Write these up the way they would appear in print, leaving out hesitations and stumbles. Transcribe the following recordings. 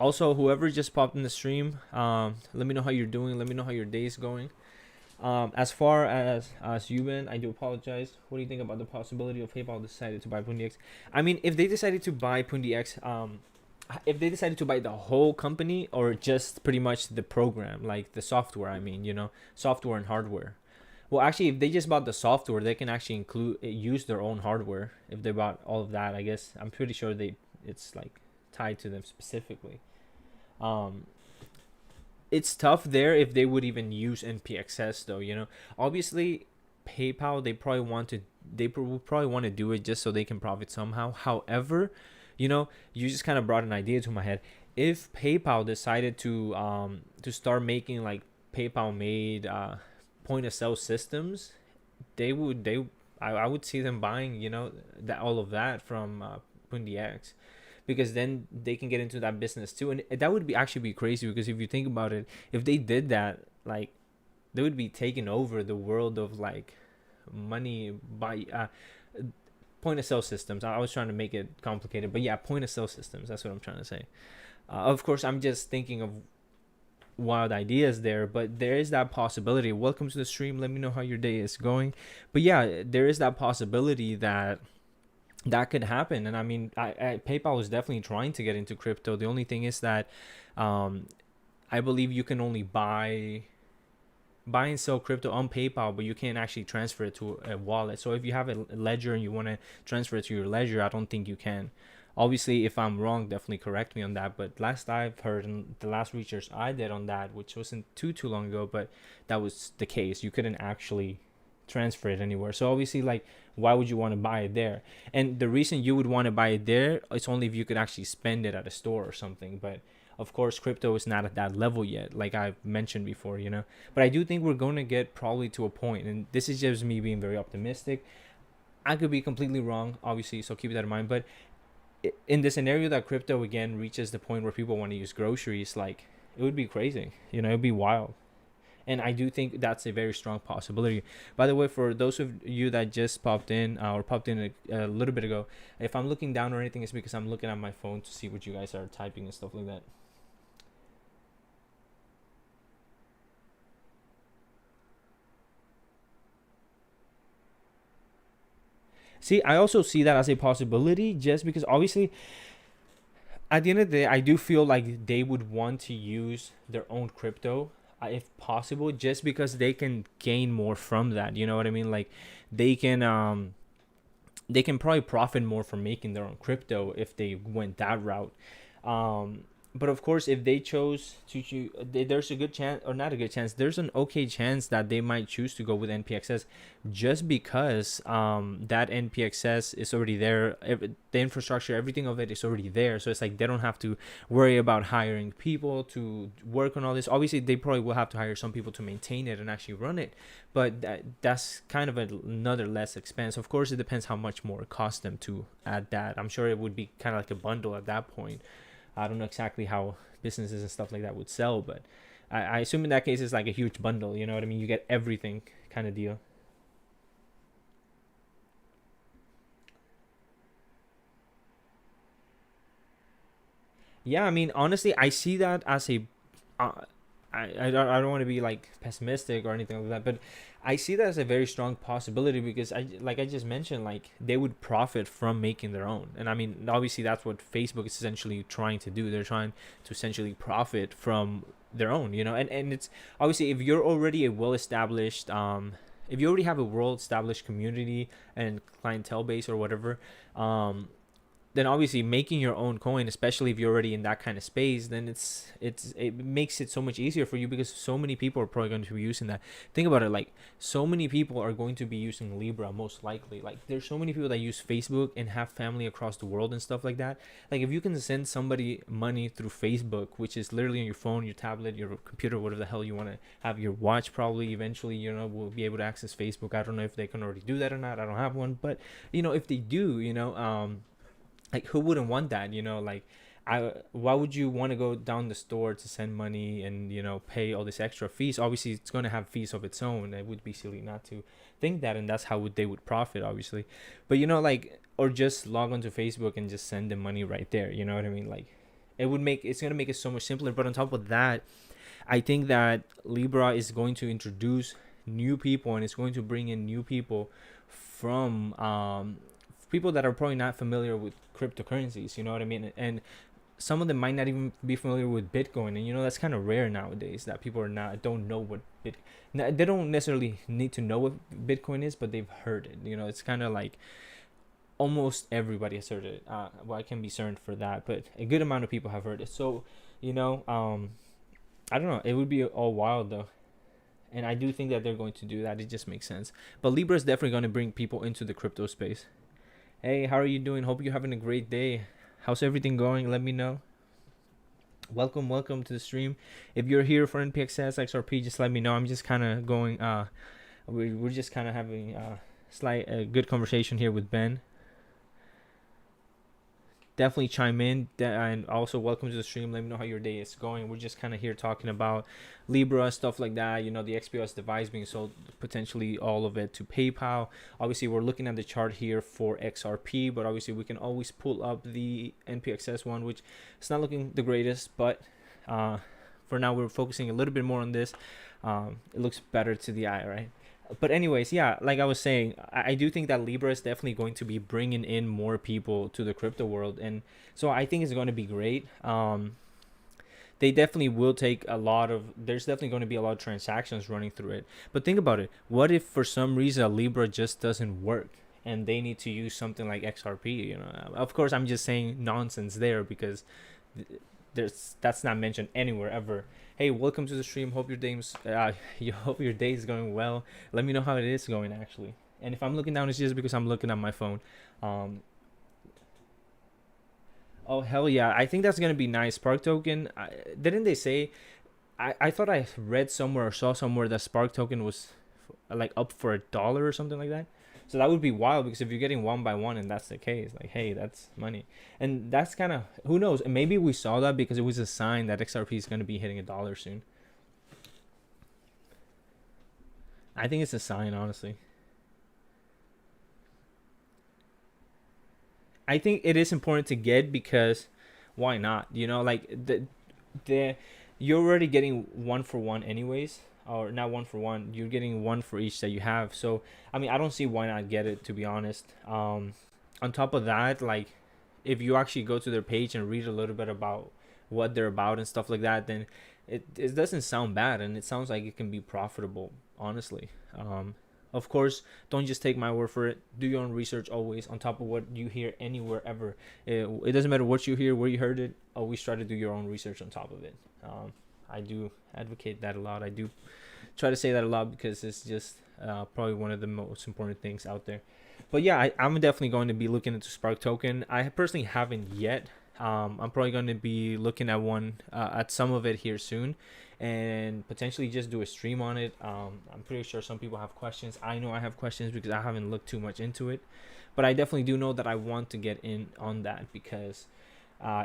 Also, whoever just popped in the stream, let me know how you're doing. Let me know how your day is going. As far as Yuban, I do apologize. What do you think about the possibility of PayPal decided to buy PundiX? I mean, if they decided to buy PundiX, if they decided to buy the whole company or just pretty much the program, like the software, I mean, software and hardware. Well, actually, if they just bought the software, they can actually use their own hardware. If they bought all of that, I guess I'm pretty sure it's like tied to them specifically. Um, it's tough there if they would even use NPXS though. Obviously, PayPal they would probably want to do it just so they can profit somehow. However, you just kind of brought an idea to my head. If PayPal decided to start making like PayPal made point of sale systems, I would see them buying that all of that from PundiX, because then they can get into that business too, and that would be actually be crazy, because if you think about it, if they did that, like, they would be taking over the world of like money by point of sale systems. I was trying to make it complicated, but yeah, point of sale systems, that's what I'm trying to say. Of course, I'm just thinking of wild ideas there, but there is that possibility. Welcome to the stream, let me know how your day is going. But yeah, there is that possibility that could happen. And I mean, PayPal is definitely trying to get into crypto. The only thing is that I believe you can only buy and sell crypto on PayPal, but you can't actually transfer it to a wallet. So if you have a ledger and you want to transfer it to your ledger, I don't think you can. Obviously, if I'm wrong, definitely correct me on that. But last I've heard, and the last research I did on that, which wasn't too long ago, but that was the case. You couldn't actually transfer it anywhere. So obviously, like, why would you want to buy it there? And the reason you would want to buy it there, it's only if you could actually spend it at a store or something. But of course, crypto is not at that level yet, like I've mentioned before, But I do think we're going to get probably to a point, and this is just me being very optimistic. I could be completely wrong, obviously, so keep that in mind. But in the scenario that crypto again reaches the point where people want to use groceries, like, it would be crazy, it'd be wild. And I do think that's a very strong possibility. By the way, for those of you that just popped in or popped in a little bit ago, if I'm looking down or anything, it's because I'm looking at my phone to see what you guys are typing and stuff like that. See, I also see that as a possibility, just because obviously at the end of the day, I do feel like they would want to use their own crypto, if possible, just because they can gain more from that. You know what I mean? Like, they can probably profit more from making their own crypto if they went that route. But of course, if they chose to choose, there's a good chance, or not a good chance, there's an okay chance that they might choose to go with NPXS, just because that NPXS is already there. The infrastructure, everything of it is already there. So it's like they don't have to worry about hiring people to work on all this. Obviously, they probably will have to hire some people to maintain it and actually run it. But that's kind of another less expense. Of course, it depends how much more it costs them to add that. I'm sure it would be kind of like a bundle at that point. I don't know exactly how businesses and stuff like that would sell, but I assume in that case it's like a huge bundle. You know what I mean? You get everything kind of deal. Yeah, I mean, honestly, I see that as a. Uh, I don't want to be like pessimistic or anything like that, but I see that as a very strong possibility, because I just mentioned, like, they would profit from making their own. And I mean, obviously that's what Facebook is essentially trying to do. They're trying to essentially profit from their own, and it's obviously, if you're already a well established if you already have a well established community and clientele base or whatever, then obviously making your own coin, especially if you're already in that kind of space, then it makes it so much easier for you, because so many people are probably going to be using that. Think about it, like, so many people are going to be using Libra, most likely. Like, there's so many people that use Facebook and have family across the world and stuff like that. Like, if you can send somebody money through Facebook, which is literally on your phone, your tablet, your computer, whatever the hell you want to have, your watch probably eventually, will be able to access Facebook. I don't know if they can already do that or not. I don't have one, but if they do, like, who wouldn't want that? Like, why would you want to go down the store to send money and pay all this extra fees? Obviously, it's going to have fees of its own. It would be silly not to think that, and that's how they would profit, obviously. But like, or just log onto Facebook and just send them money right there. You know what I mean? Like, It's gonna make it so much simpler. But on top of that, I think that Libra is going to introduce new people, and it's going to bring in new people from people that are probably not familiar with cryptocurrencies. You know what I mean? And some of them might not even be familiar with Bitcoin, and that's kind of rare nowadays that people don't know what they don't necessarily need to know what Bitcoin is, but they've heard it. It's kind of like almost everybody has heard it. Well, I can be certain for that, but a good amount of people have heard it. So, I don't know. It would be all wild though, and I do think that they're going to do that. It just makes sense. But Libra is definitely going to bring people into the crypto space. Hey, how are you doing? Hope you're having a great day. How's everything going? Let me know. Welcome to the stream. If you're here for NPXS XRP, just let me know. I'm just kind of going. We're just kind of having a good conversation here with Ben. Definitely chime in, and also welcome to the stream. Let me know how your day is going. We're just kind of here talking about Libra, stuff like that. The XPOS device being sold, potentially all of it to PayPal. Obviously, we're looking at the chart here for XRP, but obviously we can always pull up the NPXS one, which it's not looking the greatest, but for now we're focusing a little bit more on this. It looks better to the eye, right? But anyways, yeah, like I was saying, I do think that Libra is definitely going to be bringing in more people to the crypto world, and so I think it's going to be great. They definitely will take there's definitely going to be a lot of transactions running through it. But think about it. What if for some reason Libra just doesn't work and they need to use something like XRP? Of course, I'm just saying nonsense there because that's not mentioned anywhere ever. Hey, welcome to the stream. Hope your day is going well. Let me know how it is going actually. And if I'm looking down, it's just because I'm looking at my phone. Oh hell yeah! I think that's gonna be nice. Spark token. Didn't they say? I thought I read somewhere or saw somewhere that Spark token was like up for $1 or something like that. So that would be wild because if you're getting one by one and that's the case, like, hey, that's money. And that's kind of, who knows? And maybe we saw that because it was a sign that XRP is going to be hitting $1 soon. I think it's a sign, honestly. I think it is important to get because why not? Like the you're already getting one for one anyways, or not one for one, you're getting one for each that you have. So I mean, I don't see why not get it, to be honest. On top of that, like if you actually go to their page and read a little bit about what they're about and stuff like that, then it doesn't sound bad, and it sounds like it can be profitable, honestly. Of course, don't just take my word for it. Do your own research always, on top of what you hear anywhere ever. It doesn't matter what you hear, where you heard it. Always try to do your own research on top of it. I do advocate that a lot. I do try to say that a lot because it's just probably one of the most important things out there. But yeah, I'm definitely going to be looking into Spark token. I personally haven't yet. I'm probably going to be looking at at some of it here soon, and potentially just do a stream on it. I'm pretty sure some people have questions. I know I have questions because I haven't looked too much into it, but I definitely do know that I want to get in on that because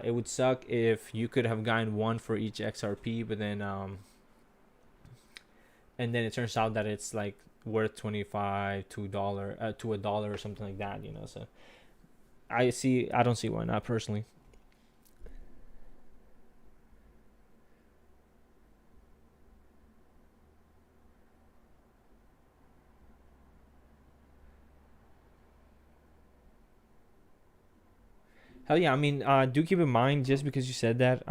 it would suck if you could have gotten one for each XRP, but then and then it turns out that it's like worth 25 to $1 or something like that. So I don't see why not, personally. Hell yeah! I mean, do keep in mind, just because you said that,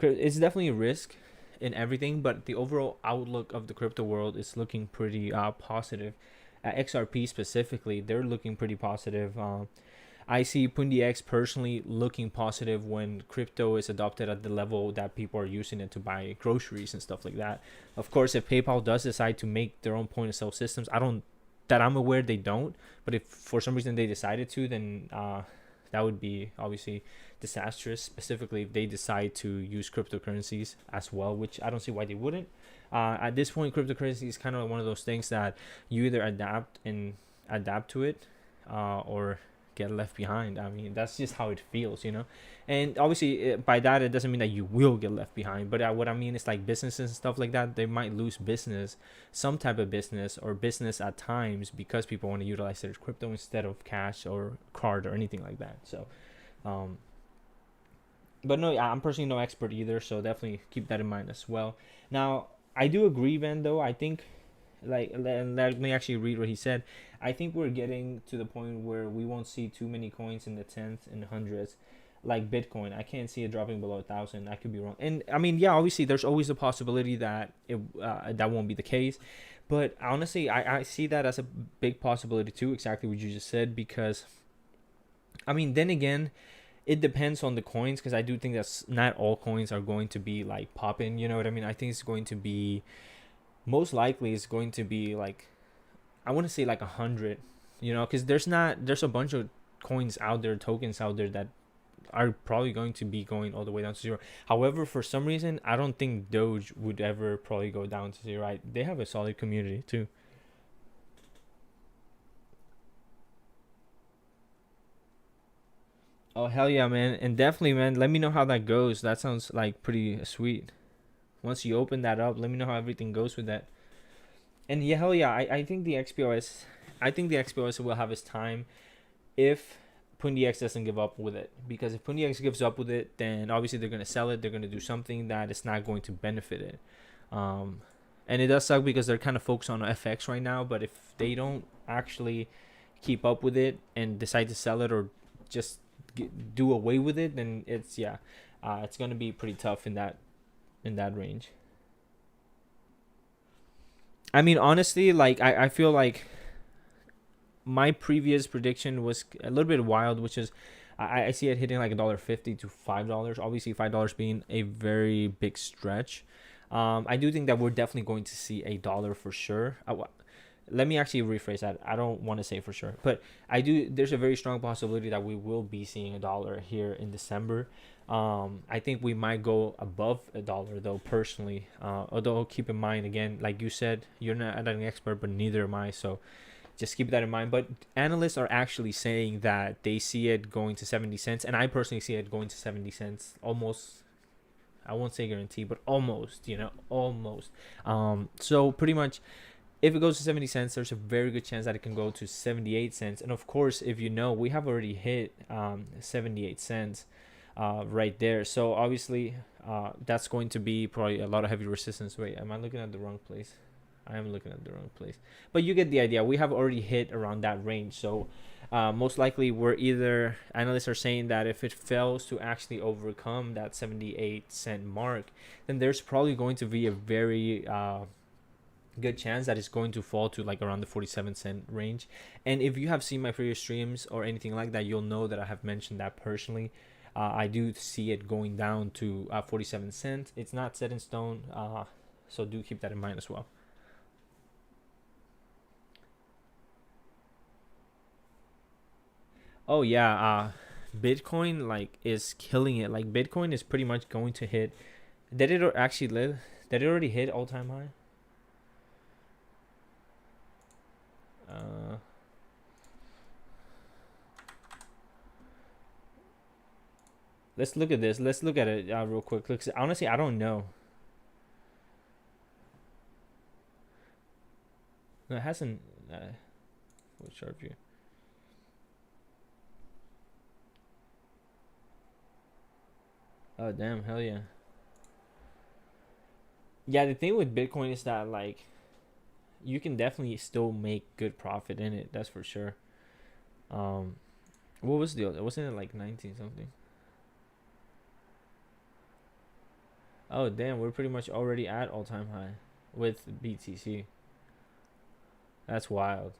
it's definitely a risk in everything, but the overall outlook of the crypto world is looking pretty positive. At XRP specifically, they're looking pretty positive. I see Pundi X personally looking positive when crypto is adopted at the level that people are using it to buy groceries and stuff like that. Of course, if PayPal does decide to make their own point of sale systems, that I'm aware they don't, but if for some reason they decided to, then that would be obviously disastrous, specifically if they decide to use cryptocurrencies as well, which I don't see why they wouldn't. At this point, cryptocurrency is kind of one of those things that you either adapt to it, or get left behind. I mean, that's just how it feels. And obviously by that, it doesn't mean that you will get left behind, but what I mean is, like, businesses and stuff like that, they might lose some type of business or business at times, because people want to utilize their crypto instead of cash or card or anything like that. So But no, I'm personally no expert either, so definitely keep that in mind as well. Now, I do agree, Van. Though I think, let me actually read what he said. I think we're getting to the point where we won't see too many coins in the tens and hundreds, like Bitcoin. I can't see it dropping below 1,000. I could be wrong, and I mean, yeah, obviously, there's always a possibility that that won't be the case. But honestly, I see that as a big possibility too. Exactly what you just said, because I mean, then again, it depends on the coins, because I do think that not all coins are going to be like popping. You know what I mean? I think it's going to be, most likely it's going to be like, I want to say like 100. You know, because there's a bunch of coins out there, tokens out there that are probably going to be going all the way down to zero. However, for some reason, I don't think Doge would ever probably go down to zero. Right? They have a solid community too. Oh hell yeah, man! And definitely, man. Let me know how that goes. That sounds like pretty sweet. Once you open that up, let me know how everything goes with that. And yeah, hell yeah, I think the XPOS, I think the XPOS will have its time if PundiX doesn't give up with it. Because if PundiX gives up with it, then obviously they're gonna sell it. They're gonna do something that is not going to benefit it. Um, and it does suck because they're kind of focused on FX right now. But if they don't actually keep up with it and decide to sell it, or just do away with it, then it's gonna be pretty tough in that range. I mean, honestly, like I feel like my previous prediction was a little bit wild, which is I see it hitting like $1.50 to $5. Obviously, $5 being a very big stretch. I do think that we're definitely going to see $1 for sure. Let me actually rephrase that. I don't want to say for sure, but I do. There's a very strong possibility that we will be seeing $1 here in December. I think we might go above $1 though, personally. Although keep in mind, again, like you said, you're not an expert, but neither am I. So just keep that in mind. But analysts are actually saying that they see it going to 70 cents, and I personally see it going to 70 cents almost. I won't say guarantee, but almost, almost. So pretty much, if it goes to 70 cents, there's a very good chance that it can go to 78 cents. And of course, if you know, we have already hit 78 cents right there. So obviously, that's going to be probably a lot of heavy resistance. Wait, am I looking at the wrong place? I am looking at the wrong place. But you get the idea. We have already hit around that range. So most likely, we're either, analysts are saying that if it fails to actually overcome that 78-cent mark, then there's probably going to be a very good chance that it's going to fall to like around the 47-cent range. And if you have seen my previous streams or anything like that, you'll know that I have mentioned that personally. I do see it going down to 47 cents. It's not set in stone, so do keep that in mind as well. Oh yeah, Bitcoin like is killing it. Like Bitcoin is pretty much going to hit. Did it actually live? Did it already hit all time high? Uh, let's look at this. Let's look at it real quick. 'Cause honestly, I don't know. No, it hasn't. What sharp view? Oh damn! Hell yeah. Yeah, the thing with Bitcoin is that like you can definitely still make good profit in it. That's for sure. Um, what was the other? Wasn't it like 19 something? Oh damn! We're pretty much already at all time high with BTC. That's wild.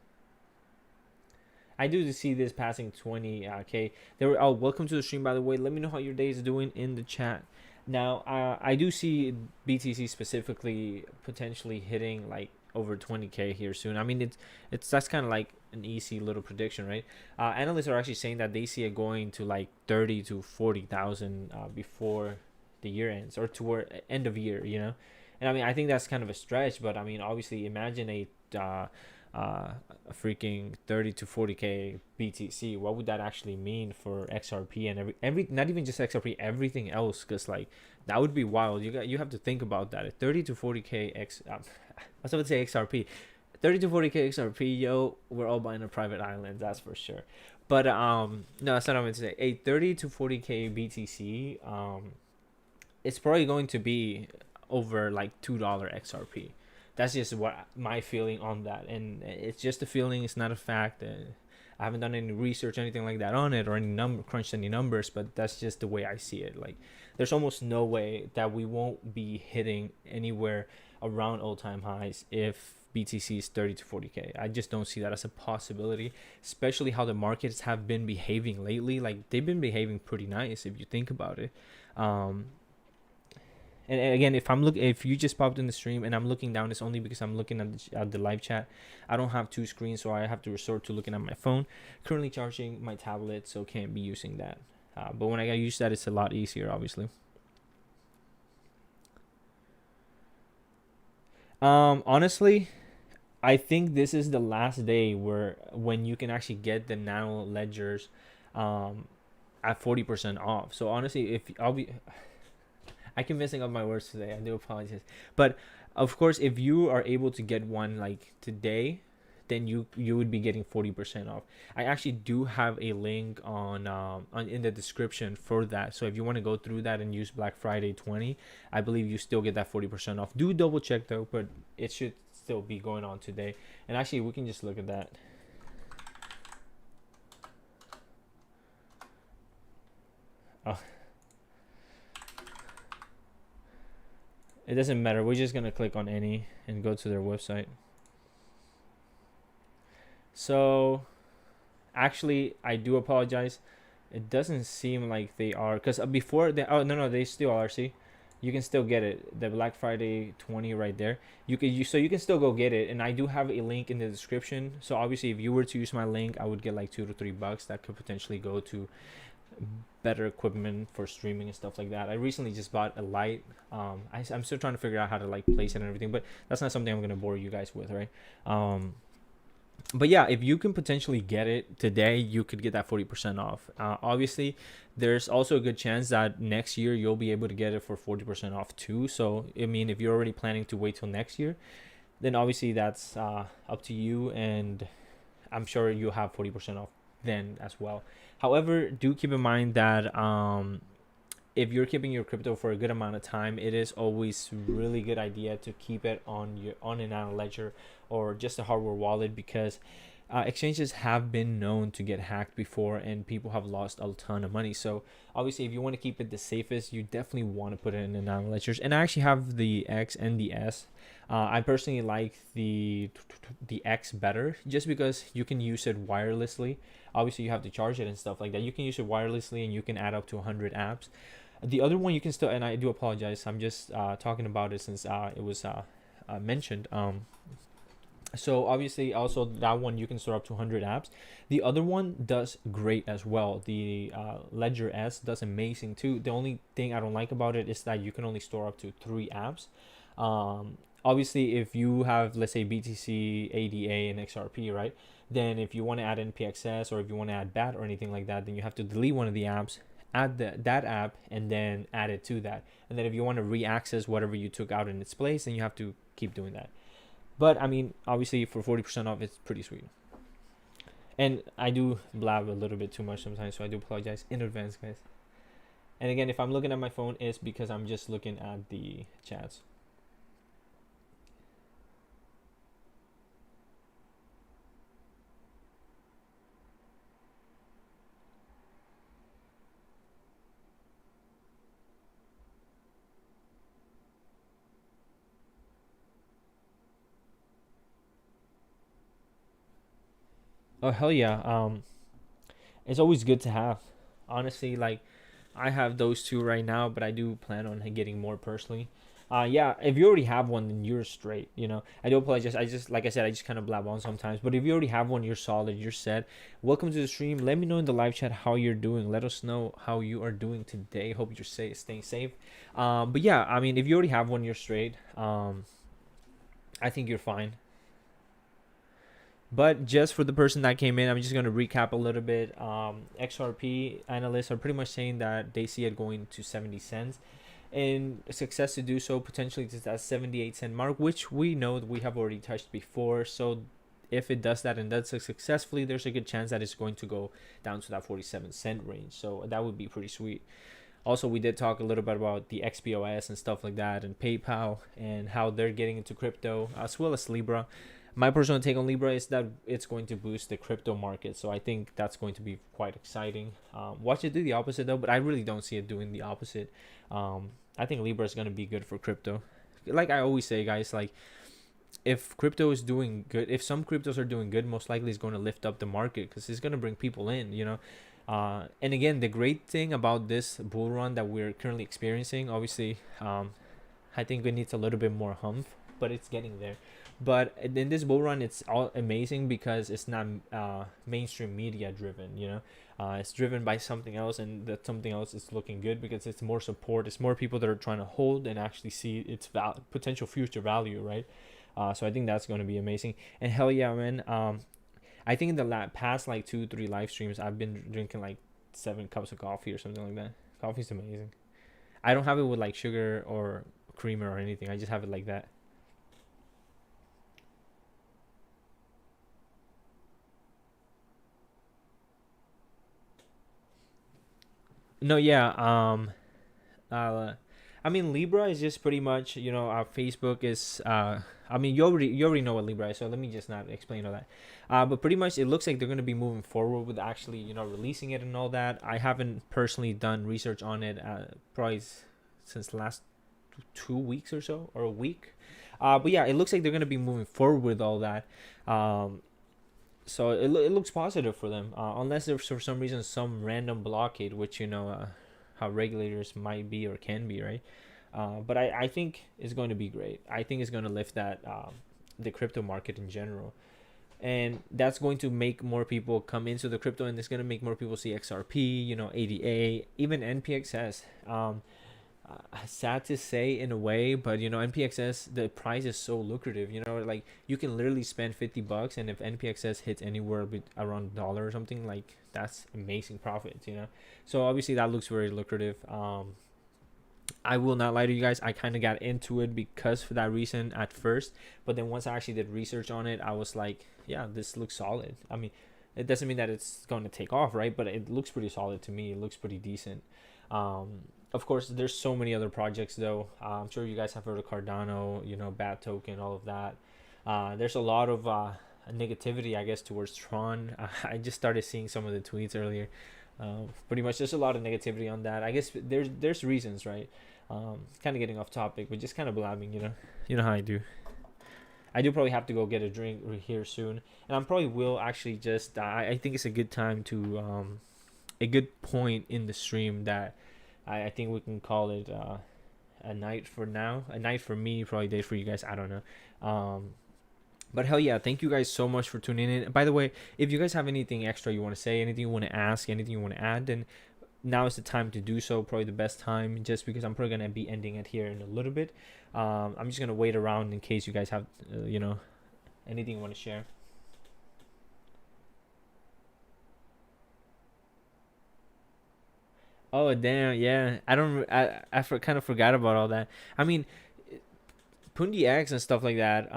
I do see this passing 20k. There were. Oh, welcome to the stream, by the way. Let me know how your day is doing in the chat. Now, I do see BTC specifically potentially hitting like over 20k here soon. I mean, it's that's kind of like an easy little prediction, right? Analysts are actually saying that they see it going to like 30 to 40,000 before the year ends, or toward end of year, you know. And I mean, I think that's kind of a stretch, but I mean, obviously, imagine a freaking 30 to 40k BTC. What would that actually mean for XRP and every not even just XRP, everything else? Because like that would be wild. You have to think about that. 30 to 40k I was about to say XRP. 30 to 40k XRP, yo, we're all buying a private island, that's for sure. But no, that's not what I'm going to say. A 30 to 40k BTC, it's probably going to be over like $2 XRP. That's just what my feeling on that, and it's just a feeling. It's not a fact. I haven't done any research, anything like that on it, or any number crunched any numbers. But that's just the way I see it. Like, there's almost no way that we won't be hitting anywhere around all-time highs if BTC is 30 to 40k. I just don't see that as a possibility, especially how the markets have been behaving lately. Like, they've been behaving pretty nice if you think about it. Um, and again, if you just popped in the stream and I'm looking down, it's only because I'm looking at the live chat. I don't have two screens, so I have to resort to looking at my phone. Currently charging my tablet, so can't be using that. But when I use that, it's a lot easier, obviously. Honestly, I think this is the last day when you can actually get the nano ledgers at 40% off. So honestly, if I'll be I keep messing up my words today. I do apologize. But of course, if you are able to get one like today, then you would be getting 40% off. I actually do have a link on in the description for that. So if you want to go through that and use Black Friday 20, I believe you still get that 40% off. Do double check though, but it should still be going on today. And actually, we can just look at that. Oh, it doesn't matter. We're just gonna click on any and go to their website. So actually, I do apologize. It doesn't seem like they are, because before they, oh no, they still are. See, you can still get it, the Black Friday 20 right there. So you can still go get it, and I do have a link in the description. So obviously, if you were to use my link, I would get like $2 to $3 that could potentially go to better equipment for streaming and stuff like that. I recently just bought a light. I'm still trying to figure out how to like place it and everything, but that's not something I'm gonna bore you guys with, right? But yeah, if you can potentially get it today, you could get that 40% off. Obviously, there's also a good chance that next year you'll be able to get it for 40% off too. So I mean, if you're already planning to wait till next year, then obviously that's up to you, and I'm sure you'll have 40% off then as well. However, do keep in mind that if you're keeping your crypto for a good amount of time, it is always really good idea to keep it on an analyst ledger or just a hardware wallet, because exchanges have been known to get hacked before and people have lost a ton of money. So obviously, if you want to keep it the safest, you definitely want to put it in an analyst ledgers. And I actually have the X and the S. I personally like the X better, just because you can use it wirelessly. Obviously, you have to charge it and stuff like that. You can use it wirelessly and you can add up to 100 apps. The other one you can still, and I do apologize, I'm just talking about it since it was mentioned. So obviously, also that one you can store up to 100 apps. The other one does great as well. The Ledger S does amazing too. The only thing I don't like about it is that you can only store up to 3 apps. Obviously, if you have, let's say, BTC, ADA, and XRP, right? Then if you want to add NPXS or if you want to add BAT or anything like that, then you have to delete one of the apps, add that app, and then add it to that. And then if you want to re-access whatever you took out in its place, then you have to keep doing that. But I mean, obviously for 40% off, it's pretty sweet. And I do blab a little bit too much sometimes, so I do apologize in advance, guys. And again, if I'm looking at my phone, it's because I'm just looking at the chats. Oh hell yeah. It's always good to have. Honestly, like, I have those two right now, but I do plan on getting more personally. Yeah, if you already have one, then you're straight. I do apologize. I just, like I said, I just kind of blab on sometimes. But if you already have one, you're solid. You're set. Welcome to the stream. Let me know in the live chat how you're doing. Let us know how you are doing today. Hope you're staying safe. But yeah, I mean, if you already have one, you're straight. I think you're fine. But just for the person that came in, I'm just going to recap a little bit. XRP analysts are pretty much saying that they see it going to 70 cents. And success to do so potentially to that 78-cent mark, which we know that we have already touched before. So if it does that and does it successfully, there's a good chance that it's going to go down to that 47 cent range. So that would be pretty sweet. Also, we did talk a little bit about the XPOS and stuff like that, and PayPal and how they're getting into crypto, as well as Libra. My personal take on Libra is that it's going to boost the crypto market, so I think that's going to be quite exciting. Watch it do the opposite though, but I really don't see it doing the opposite. I think Libra is going to be good for crypto. Like I always say, guys, like if crypto is doing good, if some cryptos are doing good, most likely it's going to lift up the market because it's going to bring people in, you know. And again, the great thing about this bull run that we're currently experiencing, obviously, I think it needs a little bit more hump, but it's getting there. But in this bull run, it's all amazing because it's not mainstream media driven, you know. It's driven by something else, and that something else is looking good because it's more support. It's more people that are trying to hold and actually see its potential future value, right? So I think that's going to be amazing. And hell yeah, man. I think in the past like 2-3 live streams, I've been drinking like 7 cups of coffee or something like that. Coffee's amazing. I don't have it with like sugar or creamer or anything. I just have it like that. No, yeah. Uh, I mean Libra is just pretty much, you know, Facebook is I mean you already know what Libra is, so let me just not explain all that. But pretty much it looks like they're gonna be moving forward with actually, you know, releasing it and all that. I haven't personally done research on it probably since the last 2 weeks or so, or a week. But yeah, it looks like they're gonna be moving forward with all that. Um, so it looks positive for them, unless there's for some reason some random blockade, which you know how regulators might be or can be, right? But I think it's going to be great. I think it's going to lift that the crypto market in general, and that's going to make more people come into the crypto, and it's going to make more people see XRP, you know, ADA, even NPXS. Sad to say in a way, but you know, NPXS, the price is so lucrative, you know, like you can literally spend $50, and if NPXS hits anywhere around a dollar or something, like that's amazing profits, you know. So obviously that looks very lucrative. I will not lie to you guys, I kind of got into it because for that reason at first, but then once I actually did research on it, I was like, yeah, this looks solid. I mean, it doesn't mean that it's going to take off, right? But it looks pretty solid to me. It looks pretty decent. um of course, there's so many other projects though. I'm sure you guys have heard of Cardano, you know, Bat Token, all of that. There's a lot of negativity, I guess, towards Tron. I just started seeing some of the tweets earlier. Pretty much, there's a lot of negativity on that. I guess there's reasons, right? Kind of getting off topic, but just kind of blabbing, you know. You know how I do. I do probably have to go get a drink here soon, and I probably will actually just. I think it's a good time to a good point in the stream that I think we can call it a night for now, a night for me, probably day for you guys. I don't know. But hell yeah, thank you guys so much for tuning in. By the way, if you guys have anything extra you want to say, anything you want to ask, anything you want to add, then now is the time to do so. Probably the best time, just because I'm probably gonna be ending it here in a little bit. I'm just gonna wait around in case you guys have, you know, anything you want to share. Oh damn, yeah. I don't. Kind of forgot about all that. I mean, Pundi X and stuff like that.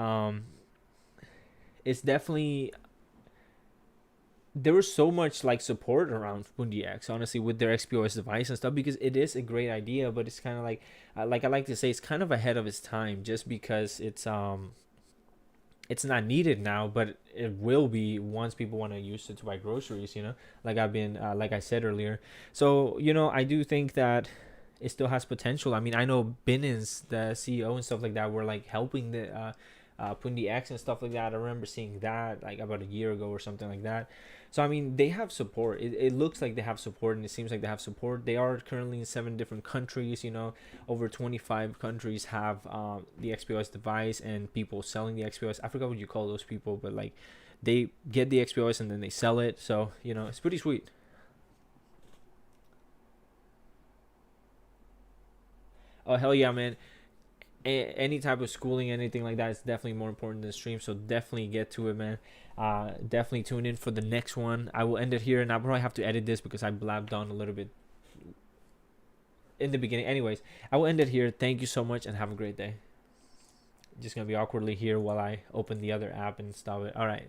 It's definitely, there was so much like support around Pundi X, honestly, with their XPOS device and stuff, because it is a great idea, but it's kind of like I like to say, it's kind of ahead of its time, just because it's not needed now, but it will be once people want to use it to buy groceries, you know, like I said earlier. So, you know, I do think that it still has potential. I mean, I know Binance, the CEO and stuff like that, were like helping the Pundi X and stuff like that. I remember seeing that like about a year ago or something like that. So I mean, they have support. It looks like they have support, and it seems like they have support. They are currently in 7 different countries. You know, over 25 countries have the XPOS device, and people selling the XPOS. I forgot what you call those people, but like they get the XPOS and then they sell it. So you know, it's pretty sweet. Oh hell yeah, man! Any type of schooling, anything like that is definitely more important than stream. So definitely get to it, man. Definitely tune in for the next one. I will end it here, and I'll probably have to edit this because I blabbed on a little bit in the beginning. Anyways, I will end it here. Thank you so much, and have a great day. Just gonna be awkwardly here while I open the other app and stop it. All right.